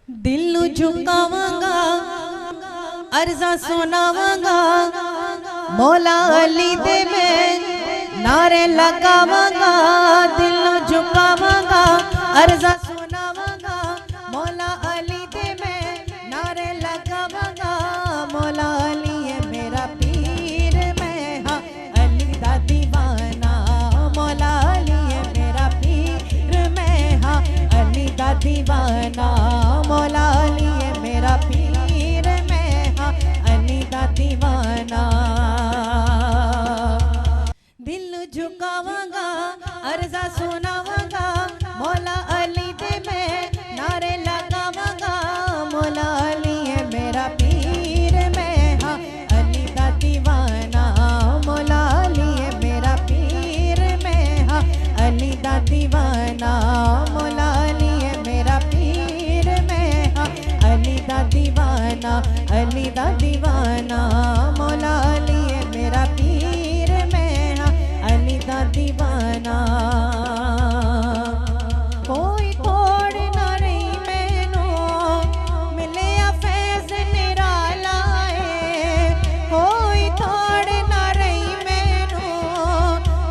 दिल झुकावांगा अर्जा सुनावांगा मौला अली दे में नारे लगावांगा। दिल झुकावांगा अर्जा सुनावांगा मौला अली दे में नारे लगावांगा। मौला अली है मेरा पीर मैं हाँ अली दा दीवाना। मौला अली है मेरा पीर मैं हाँ अली दा दीवाना। मौला अली है मेरा पीर मैं हाँ अली दा दीवाना। दिल झुकावांगा अर्जा सुनावांगा मौला अली दे मैं नारे लगावांगा। मौला अली है मेरा पीर मैं हाँ अली दा दीवाना। मौला अली है मेरा पीर मैं हाँ अली दा दीवाना। मौला अली है मेरा पीर मैं हाँ अली दा दीवाना। अली दा दीवाना मौला अली है मेरा पीर मैं हाँ अली दा दीवाना। कोई तोड़ ना रही मैनू मिले फैज निराला है। कोई तोड़ ना रही मैनू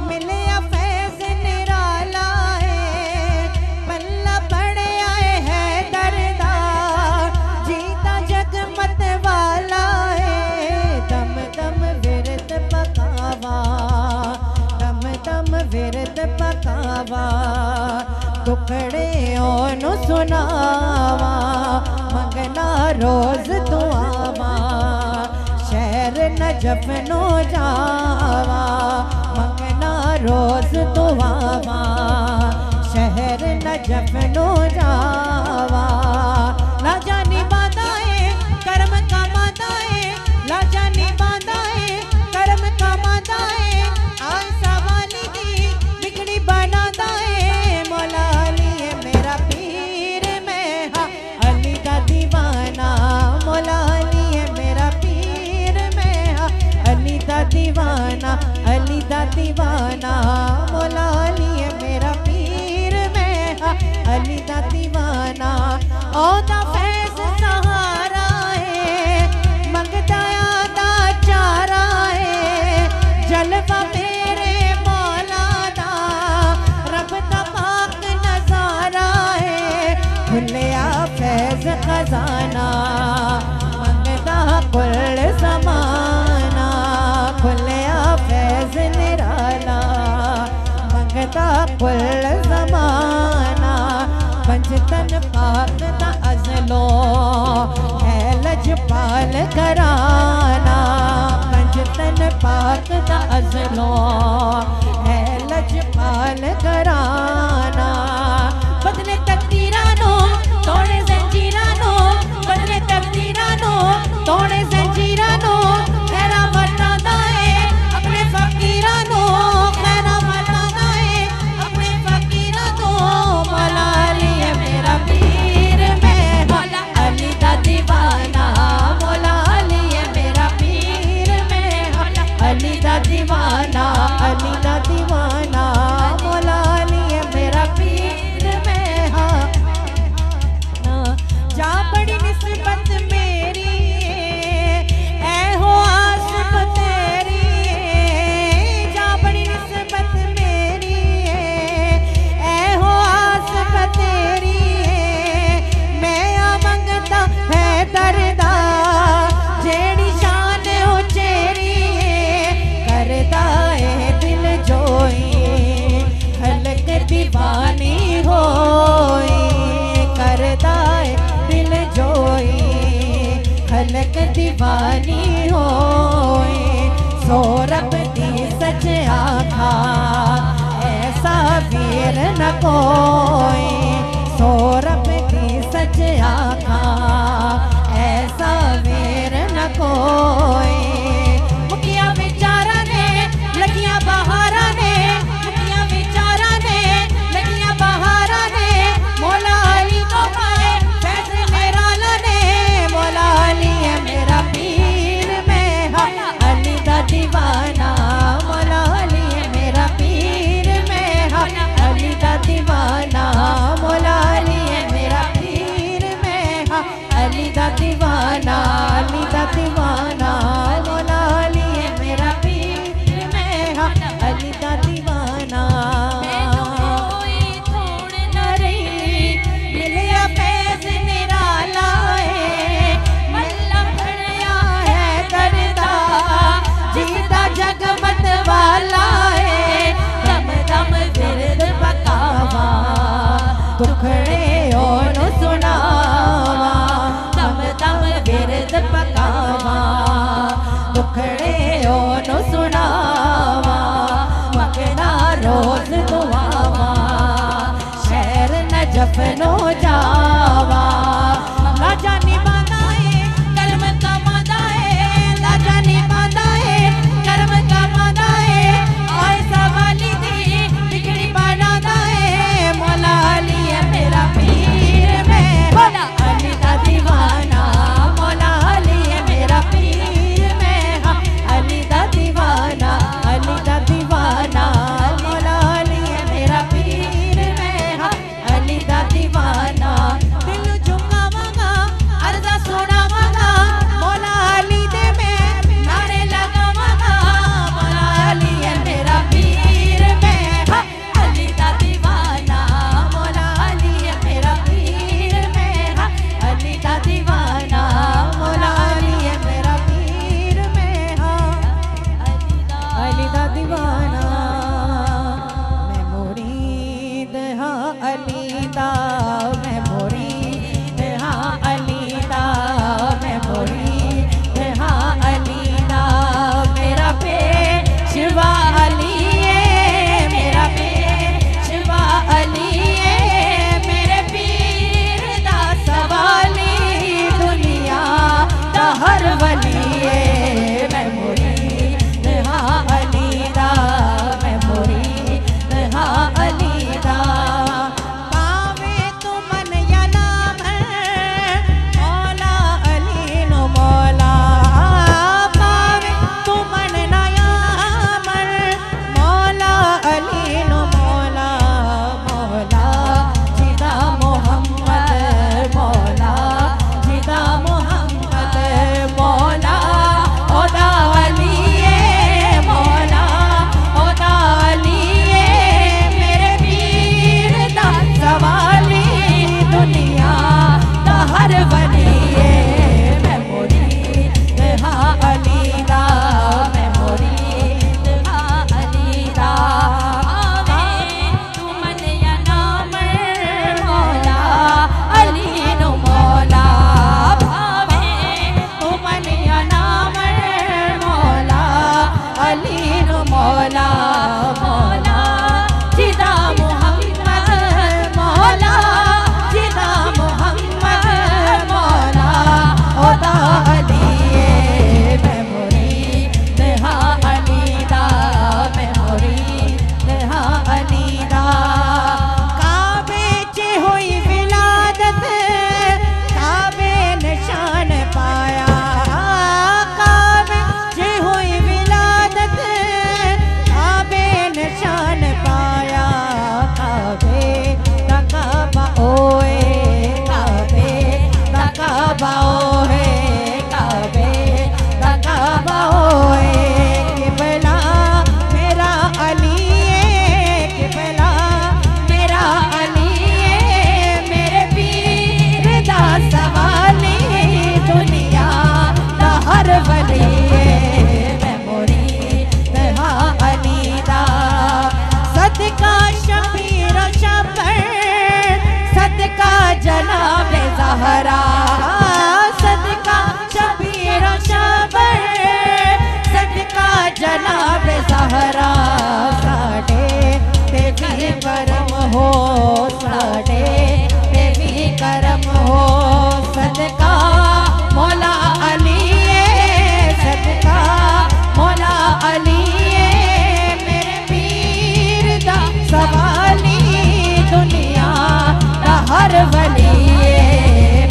मिले फैज निराला है। पल्ला पड़े आए है दरदा जीता जगमत वाला है। दम दम विरत पकावा दम दम विरत पकावा टुकड़े ओनु सुनावा मंगना रोज दुआवा। शहर नजफ नो जावा मंगना रोज दुआवा। शहर नजफ नो जावा ला जानी बाधाएं कर्म का मादाए। ला जानी बाधाएं कर्म का मादाए। आशा वाली दी बिगड़ी बना दाए। मौला अली है मेरा पीर मैं हाँ अली दा दीवाना। मौला अली है मेरा पीर मैं हाँ अली दा दीवाना। अली दा दीवाना मौला अली है मेरा पीर मैं हाँ अली दा दीवाना। औदा फैज सहारा है मंगदा दा चारा है। जलवा मेरे मौला दा रब दा पाक नजारा है। खुलिया फैज खजाना मंगदा कुल ज़माना। खुलिया फैज निराला मंगदा कुल ज़माना। पंजतन पाक दा अज़लो है लजपाल घराना। पंजतन पाक दा अज़लो है लजपाल घराना। बदले तकदीरा नो तोड़े जंजीरा नो। बदले तकदीरा नो तोड़े जंजीरा नो। खैरा मता दाए अपने फकीरा नो। खैरा मता दाए अपने फकीरा नो। मौला अली है मेरा पीर मैं मौला अली दा दीवाना। मौला अली है मेरा पीर मैं मौला अली दा दीवाना। अली दा दीवाना मौला अली है मेरा पीर मैं हाँ जा बड़ी निस्बत मेरी ऐ हो आसिफ तेरी। जा बड़ी निस्बत मेरी ऐ हो आसिफ तेरी। मैं आ मंगता है दरदा जेड़ी शान उचेरी। करदा है दिल जोई खलक दीवानी होई। करदा है दिल जोई खलक दीवानी होई। सौरभ दी सच आखा ऐसा वीर न कोई। सौरभ दी सच आखा ऐसा वीर न कोई। मुखिया विचारा ने लगिया बहारा ने। मुखिया विचारा ने लगिया बहारा ने। मौला अली को पाए फैज निराला ने। मौला अली है मेरा पीर मैं हाँ अली दा दीवाना। मौला अली है मेरा पीर मैं हाँ अली दा दीवाना। जनाब ज़हरा सदका शबीर शबर सदका जनाब ज़हरा साढ़े ते भी करम हो साढ़े ते भी करम हो सदका मौला अली सदका मौला अली मेरे पीर दा सवाली दुनिया दा हर वली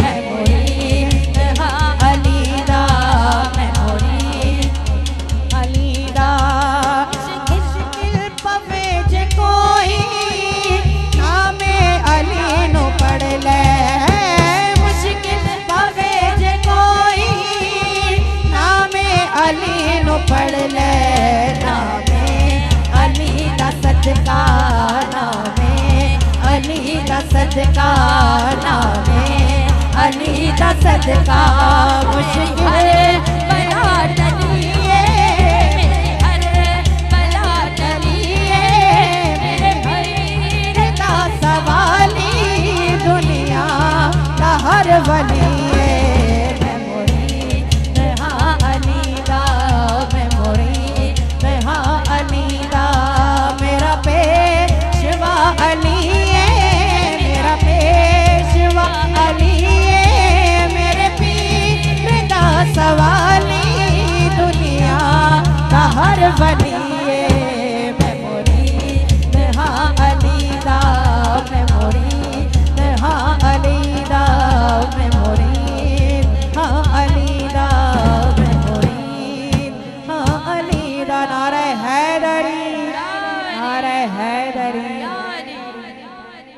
मैं मुरीद हाँ अली दा मैं मुरीद अली दा मुश्किल पवे जे कोई नामे अली नो पढ़ ले मुश्किल पवे जे कोई नामे अली नो पढ़ ले नामे अली दा सदका नामे अली दा सदका नामे अली दा सदका मुश्किल बला टलिए मेरे हर बला टलिए मेरे पीर दा सवाली दुनिया दा हर वली